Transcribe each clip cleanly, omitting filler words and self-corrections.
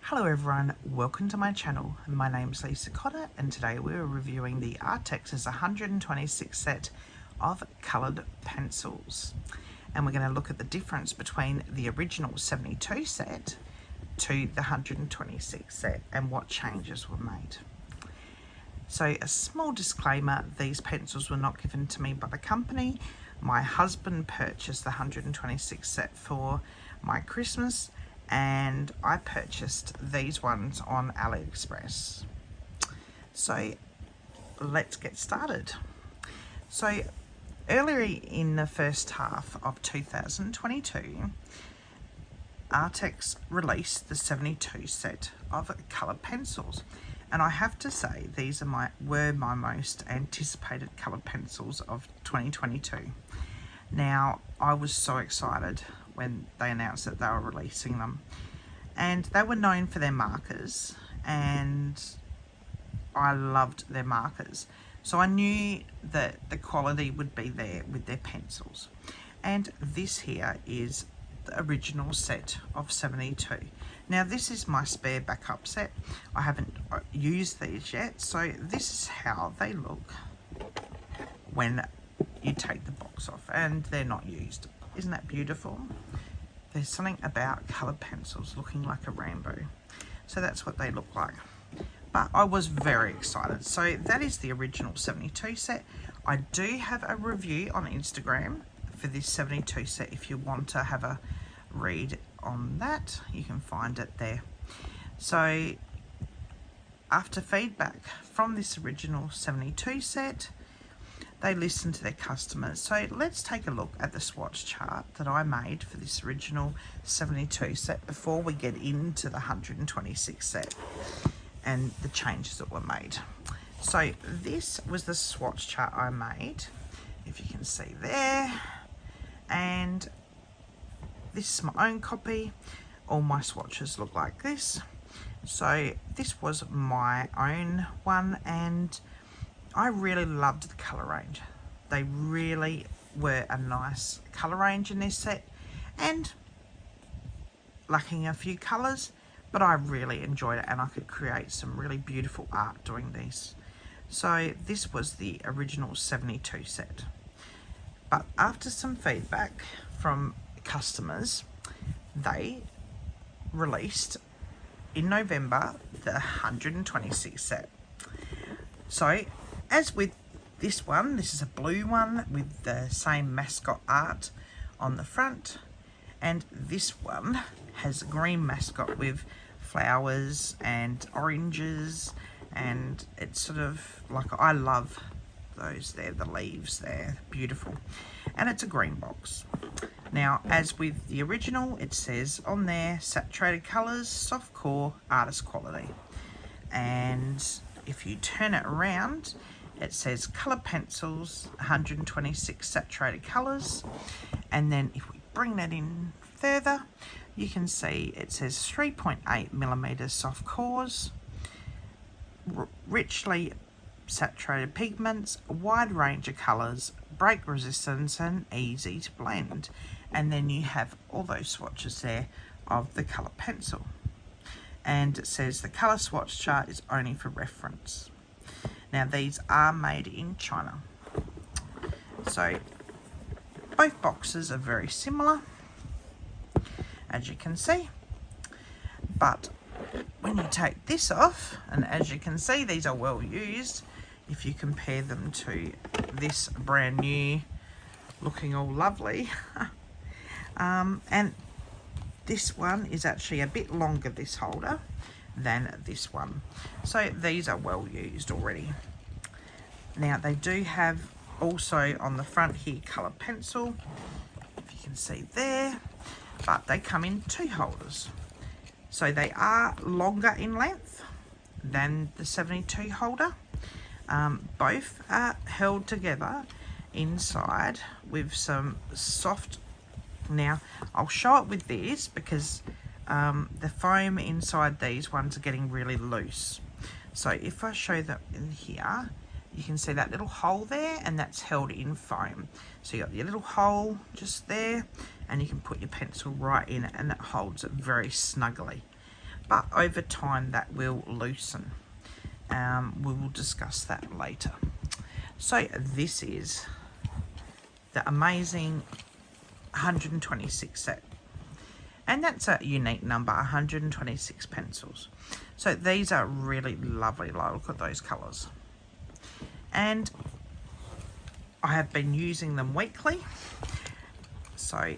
Hello everyone, welcome to my channel. My name's Lisa Cotter and today we're reviewing the Arrtx's 126 set of coloured pencils. And we're going to look at the difference between the original 72 set to the 126 set and what changes were made. So a small disclaimer, these pencils were not given to me by the company. My husband purchased the 126 set for my Christmas and I purchased these ones on Arrtx. So let's get started. So earlier in the first half of 2022, Arrtx released the 72 set of coloured pencils, and I have to say these were my most anticipated coloured pencils of 2022. Now I was so excited when they announced that they were releasing them, and they were known for their markers and I loved their markers, so I knew that the quality would be there with their pencils. And this here is the original set of 72. Now this is my spare backup set. I haven't used these yet, so this is how they look when you take the box off and they're not used. Isn't that beautiful? There's something about coloured pencils looking like a rainbow. So that's what they look like. But I was very excited. So that is the original 72 set. I do have a review on Instagram for this 72 set. If you want to have a read on that, you can find it there. So after feedback from this original 72 set, they listened to their customers. So let's take a look at the swatch chart that I made for this original 72 set before we get into the 126 set and the changes that were made. So this was the swatch chart I made, if you can see there, and this is my own copy. All my swatches look like this. So this was my own one, and I really loved the colour range. They really were a nice colour range in this set, and lacking a few colours, but I really enjoyed it and I could create some really beautiful art doing these. So this was the original 72 set. But after some feedback from customers, they released in November the 126 set. So as with this one, this is a blue one with the same mascot art on the front, and this one has a green mascot with flowers and oranges, and it's sort of like, I love those there, the leaves there, beautiful. And it's a green box. Now as with the original, it says on there, saturated colours, soft core, artist quality. And if you turn it around, it says colour pencils, 126 saturated colours. And then if we bring that in further, you can see it says 3.8mm soft cores, richly saturated pigments, a wide range of colours, break resistance and easy to blend. And then you have all those swatches there of the colour pencil. And it says the colour swatch chart is only for reference. Now these are made in China. So both boxes are very similar, as you can see. But when you take this off, and as you can see, these are well used, if you compare them to this brand new, looking all lovely. And this one is actually a bit longer, this holder, than this one. So these are well used already. Now they do have also on the front here coloured pencil, if you can see there, but they come in two holders. So they are longer in length than the 72 holder. Both are held together inside with some soft. Now I'll show it with this because the foam inside these ones are getting really loose. So if I show them in here, you can see that little hole there, and that's held in foam. So you got your little hole just there, and you can put your pencil right in it, and that holds it very snugly. but over time that will loosen. We will discuss that later. So this is the amazing 126 set, and that's a unique number, 126 pencils. So these are really lovely. Look at those colours, and I have been using them weekly. So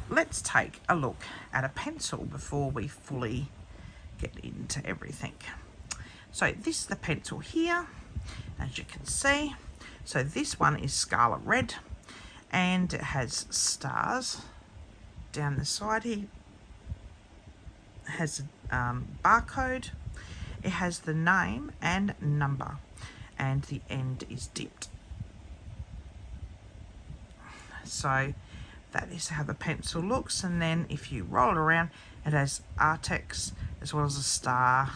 let's take a look at a pencil before we fully get into everything. So this is the pencil here, as you can see. So this one is Scarlet Red, and it has stars down the side here. It has a barcode. It has the name and number, and the end is dipped. So that is how the pencil looks, and then if you roll it around, it has Arrtx as well as a star,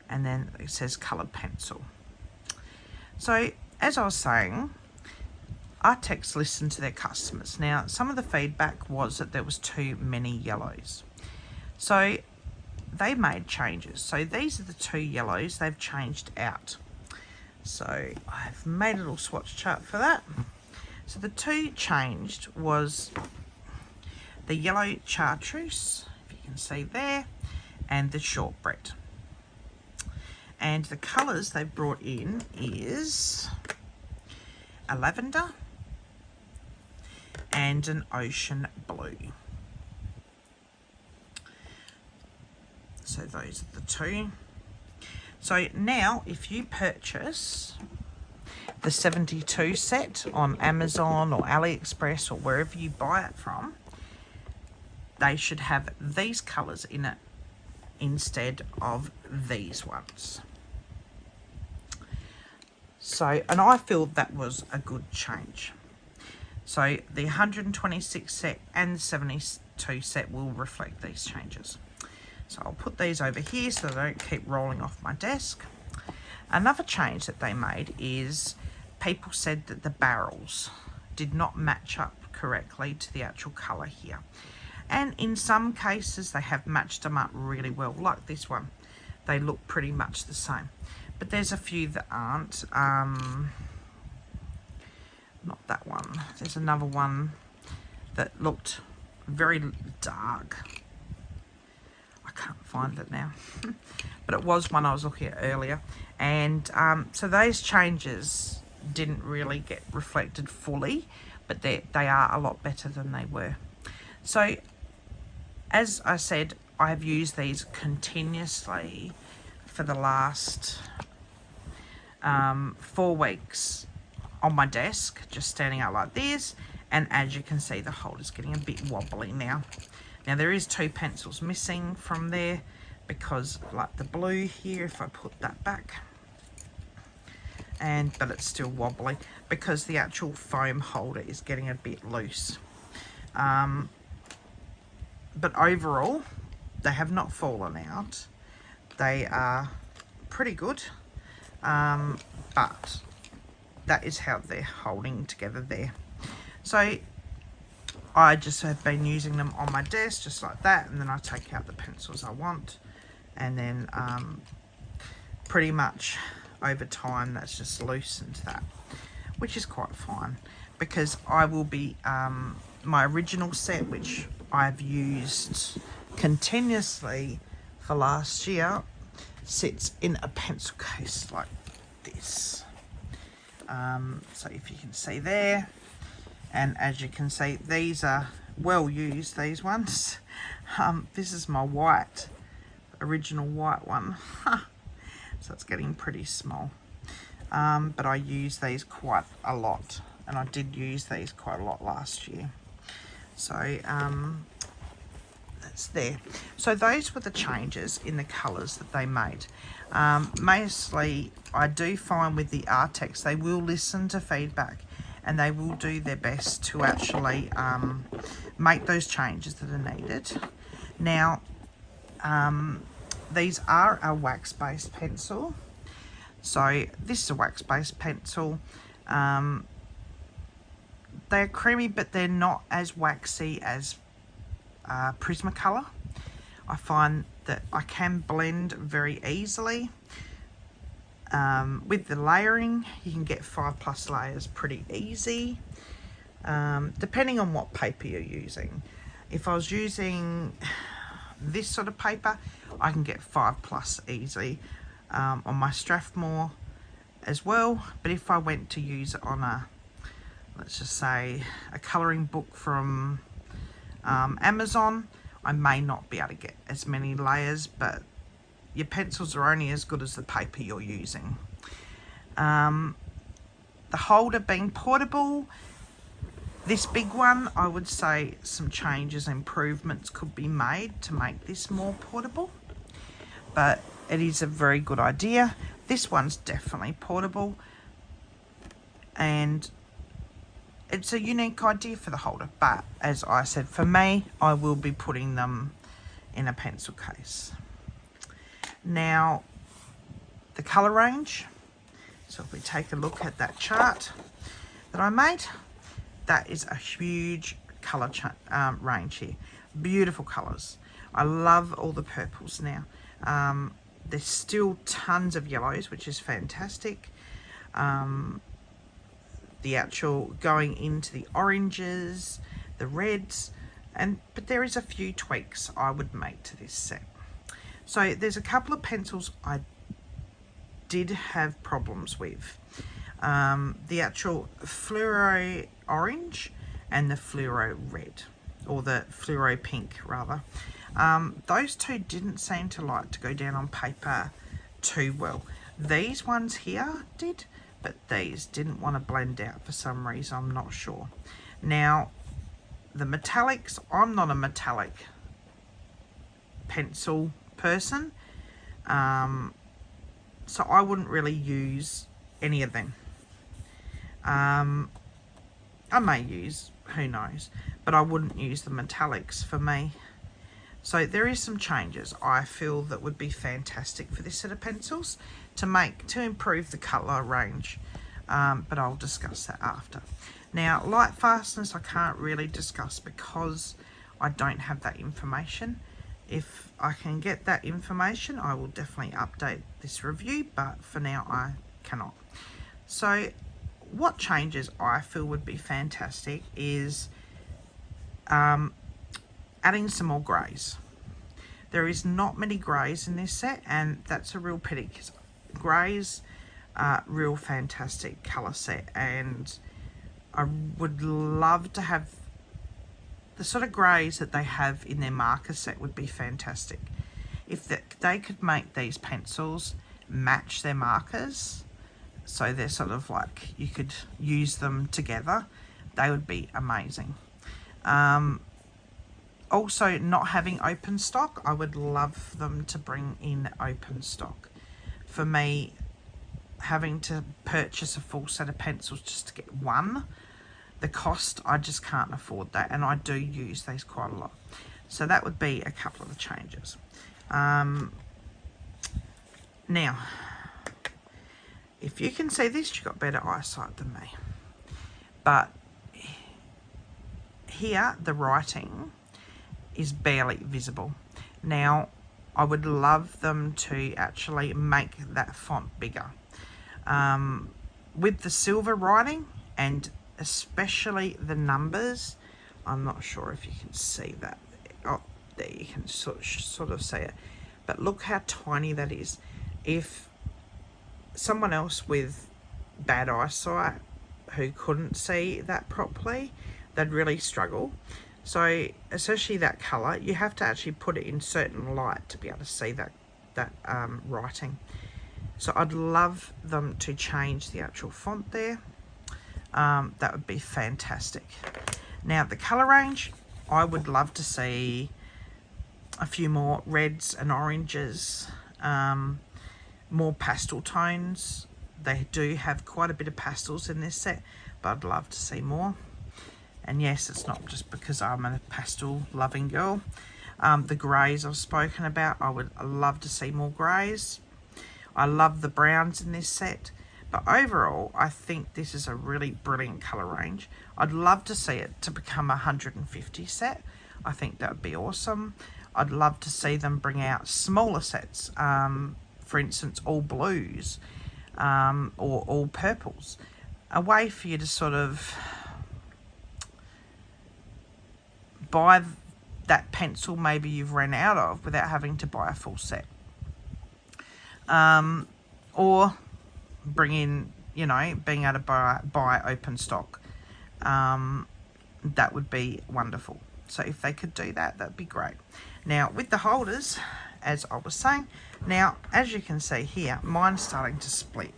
and then it says coloured pencil. So as I was saying, Arrtx listened to their customers. Now, some of the feedback was that there was too many yellows, so they made changes. So these are the 2 yellows they've changed out. So I've made a little swatch chart for that. So the 2 changed was the yellow chartreuse, if you can see there, and the shortbread. And the colours they've brought in is a lavender and an ocean blue. So those are the 2. So now if you purchase the 72 set on Amazon or AliExpress or wherever you buy it from, they should have these colours in it instead of these ones. So, and I feel that was a good change. So the 126 set and the 72 set will reflect these changes. So I'll put these over here so they don't keep rolling off my desk. Another change that they made is people said that the barrels did not match up correctly to the actual colour here. And in some cases they have matched them up really well, like this one. They look pretty much the same. But there's a few that aren't. Not that one. There's another one that looked very dark. I can't find it now. But it was one I was looking at earlier. And so those changes didn't really get reflected fully, but they are a lot better than they were. So as I said, I've used these continuously for the last 4 weeks on my desk, just standing out like this. And as you can see, the holder's getting a bit wobbly now. Now there is 2 pencils missing from there because, like the blue here, if I put that back, but it's still wobbly because the actual foam holder is getting a bit loose. But overall, they have not fallen out. They are pretty good, but that is how they're holding together there. So I just have been using them on my desk just like that, and then I take out the pencils I want, and then pretty much over time that's just loosened that, which is quite fine, because I will be my original set, which I've used continuously for last year, sits in a pencil case like this. So if you can see there, and as you can see, these are well used, these ones. This is my original white one. So it's getting pretty small. But I use these quite a lot, and I did use these quite a lot last year. So that's there. So those were the changes in the colours that they made. Mostly, I do find with the Arrtx, they will listen to feedback and they will do their best to actually make those changes that are needed. Now, these are a wax-based pencil. So this is a wax-based pencil. They're creamy, but they're not as waxy as Prismacolor I find that I can blend very easily. With the layering, you can get 5+ layers pretty easy, depending on what paper you're using. If I was using this sort of paper, I can get 5+ easily on my Strathmore as well. But if I went to use it on a, let's just say, a colouring book from Amazon, I may not be able to get as many layers, but your pencils are only as good as the paper you're using. The holder being portable, this big one, I would say some changes, improvements could be made to make this more portable, but it is a very good idea. This one's definitely portable, and it's a unique idea for the holder, but as I said, for me, I will be putting them in a pencil case. Now, the colour range. So if we take a look at that chart that I made, that is a huge colour range here. Beautiful colours. I love all the purples now. There's still tons of yellows, which is fantastic. The actual going into the oranges, the reds, but there is a few tweaks I would make to this set. So there's a couple of pencils I did have problems with. The actual fluoro orange and the fluoro red, or the fluoro pink rather. Those two didn't seem to like to go down on paper too well. These ones here did, but these didn't want to blend out for some reason, I'm not sure. Now, the metallics, I'm not a metallic pencil person, so I wouldn't really use any of them. I may use, who knows, but I wouldn't use the metallics for me. So there is some changes I feel that would be fantastic for this set of pencils to improve the colour range, but I'll discuss that after. Now, light fastness I can't really discuss because I don't have that information. If I can get that information, I will definitely update this review, but for now I cannot. So what changes I feel would be fantastic is adding some more greys. There is not many greys in this set, and that's a real pity because greys are real fantastic colour set, and I would love to have the sort of greys that they have in their marker set would be fantastic. If they could make these pencils match their markers, so they're sort of like you could use them together, they would be amazing. Also, not having open stock, I would love them to bring in open stock. For me, having to purchase a full set of pencils just to get one, the cost, I just can't afford that, and I do use these quite a lot. So that would be a couple of the changes. Now, if you can see this, you've got better eyesight than me. But here, the writing is barely visible. Now, I would love them to actually make that font bigger. With the silver writing, and especially the numbers, I'm not sure if you can see that. Oh, there you can sort of see it. But look how tiny that is. If someone else with bad eyesight who couldn't see that properly, they'd really struggle. So especially that colour, you have to actually put it in certain light to be able to see that writing. So I'd love them to change the actual font there. That would be fantastic. Now the colour range, I would love to see a few more reds and oranges, more pastel tones. They do have quite a bit of pastels in this set, but I'd love to see more. And yes, it's not just because I'm a pastel loving girl. The greys I've spoken about, I would love to see more greys. I love the browns in this set. But overall, I think this is a really brilliant colour range. I'd love to see it to become a 150 set. I think that would be awesome. I'd love to see them bring out smaller sets, for instance, all blues, or all purples. A way for you to sort of buy that pencil maybe you've run out of without having to buy a full set. Or bring in, you know, being able to buy open stock. That would be wonderful. So if they could do that, that'd be great. Now with the holders, as I was saying, now as you can see here, mine's starting to split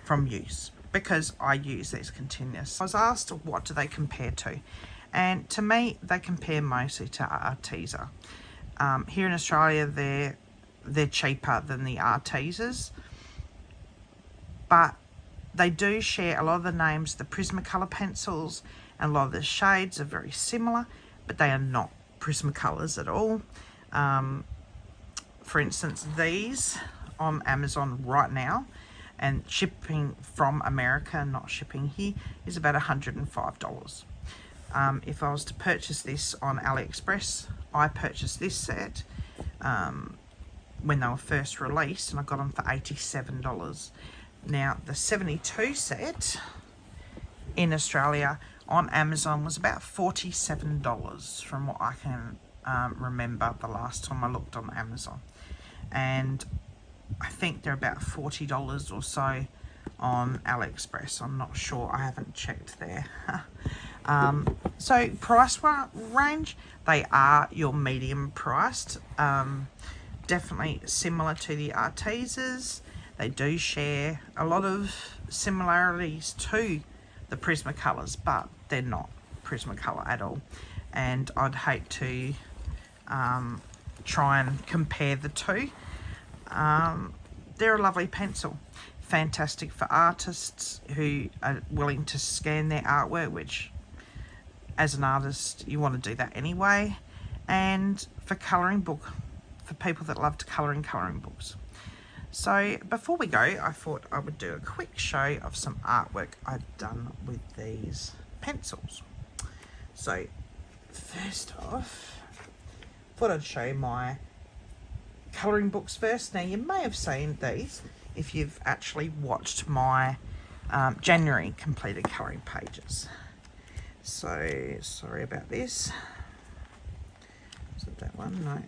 from use because I use these continuous. I was asked what do they compare to, and to me they compare mostly to Arrtx. Here in Australia they're cheaper than the Arrtx's, but they do share a lot of the names. The Prismacolor pencils and a lot of the shades are very similar, but they are not Prismacolors at all. For instance, these on Amazon right now, and shipping from America, not shipping here, is about $105. If I was to purchase this on AliExpress, I purchased this set when they were first released, and I got them for $87. Now the 72 set in Australia on Amazon was about $47 from what I can remember the last time I looked on Amazon, and I think they're about $40 or so on AliExpress. I'm not sure, I haven't checked there. So price range, they are your medium priced, definitely similar to the Arrtx's. They do share a lot of similarities to the Prismacolors, but they're not Prismacolor at all, and I'd hate to try and compare the two. They're a lovely pencil, fantastic for artists who are willing to scan their artwork, which as an artist you want to do that anyway, and for colouring book, for people that love to colour in colouring books. So before we go, I thought I would do a quick show of some artwork I've done with these pencils. So first off, thought I'd show you my colouring books first. Now you may have seen these if you've actually watched my January completed colouring pages. So sorry about this. Is it that one? No.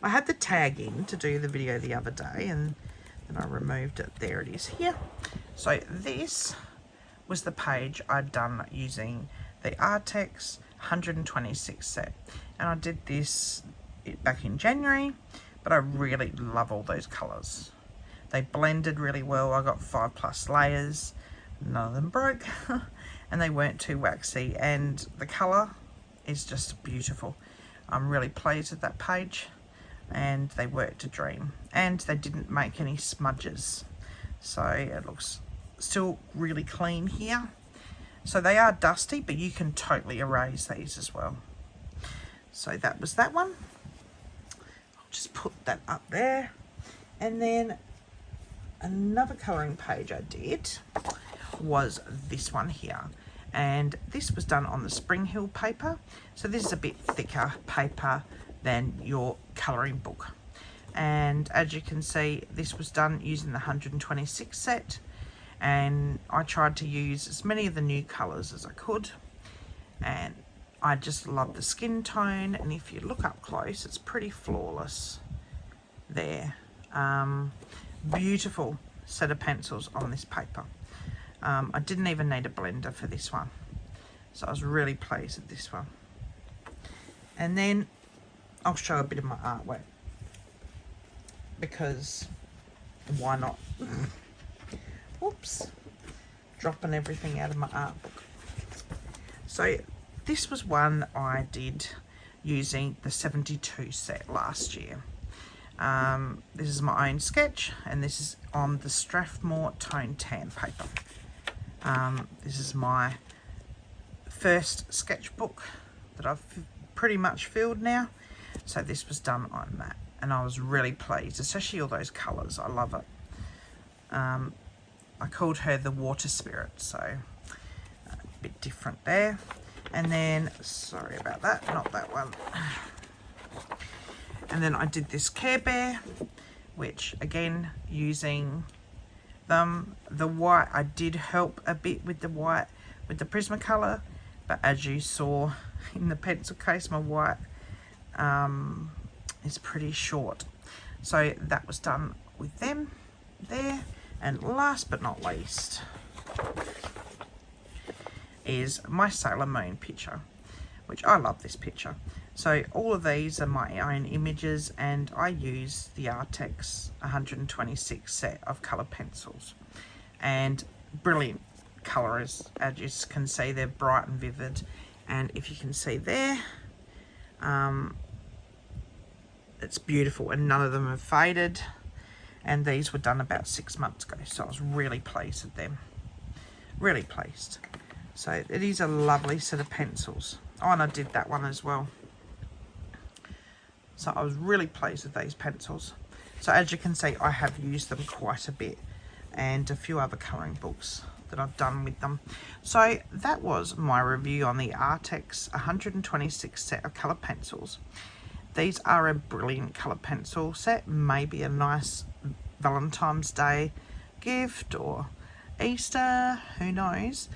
I had the tag in to do the video the other day, and then I removed it. There it is here. So this was the page I'd done using the Arrtx 126 set, and I did this back in January, but I really love all those colours. They blended really well. I got 5+ layers, none of them broke, and they weren't too waxy, and the colour is just beautiful. I'm really pleased with that page, and they worked a dream, and they didn't make any smudges, so it looks still really clean here. So they are dusty, but you can totally erase these as well. So that was that one. I'll just put that up there. And then another colouring page I did was this one here, and this was done on the Spring Hill paper. So this is a bit thicker paper than your colouring book, and as you can see, this was done using the 126 set, and I tried to use as many of the new colours as I could, and I just love the skin tone, and if you look up close, it's pretty flawless there. Beautiful set of pencils on this paper. I didn't even need a blender for this one, so I was really pleased with this one. And then I'll show a bit of my artwork, because why not? Oops, dropping everything out of my art book. So this was one I did using the 72 set last year. This is my own sketch, and this is on the Strathmore Tone Tan paper. This is my first sketchbook that I've pretty much filled now. So this was done on that, and I was really pleased, especially all those colours. I love it. I called her the Water Spirit, so a bit different there. And then, sorry about that, not that one. And then I did this Care Bear, which again, using them, the white, I did help a bit with the white, with the Prismacolor, but as you saw in the pencil case, my white is pretty short. So that was done with them there. And last but not least is my Sailor Moon picture, which I love this picture. So all of these are my own images, and I use the Arrtx 126 set of colour pencils. And brilliant colours, as you can see, they're bright and vivid. And if you can see there, it's beautiful, and none of them have faded. And these were done about 6 months ago, so I was really pleased with them. Really pleased. So it is a lovely set of pencils. Oh, and I did that one as well. So I was really pleased with these pencils. So as you can see, I have used them quite a bit, and a few other colouring books that I've done with them. So that was my review on the Arrtx 126 set of colour pencils. These are a brilliant colour pencil set, maybe a nice Valentine's Day gift or Easter, who knows.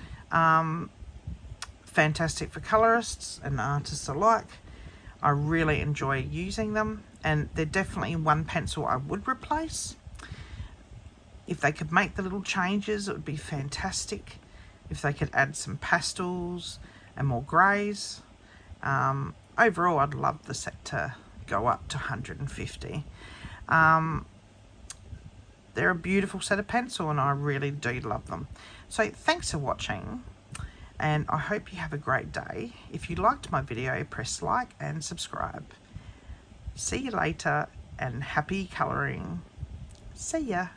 Fantastic for colourists and artists alike. I really enjoy using them, and they're definitely one pencil I would replace. If they could make the little changes, it would be fantastic. If they could add some pastels and more greys. Overall, I'd love the set to go up to 150. They're a beautiful set of pencil, and I really do love them. So thanks for watching, and I hope you have a great day. If you liked my video, press like and subscribe. See you later, and happy colouring. See ya.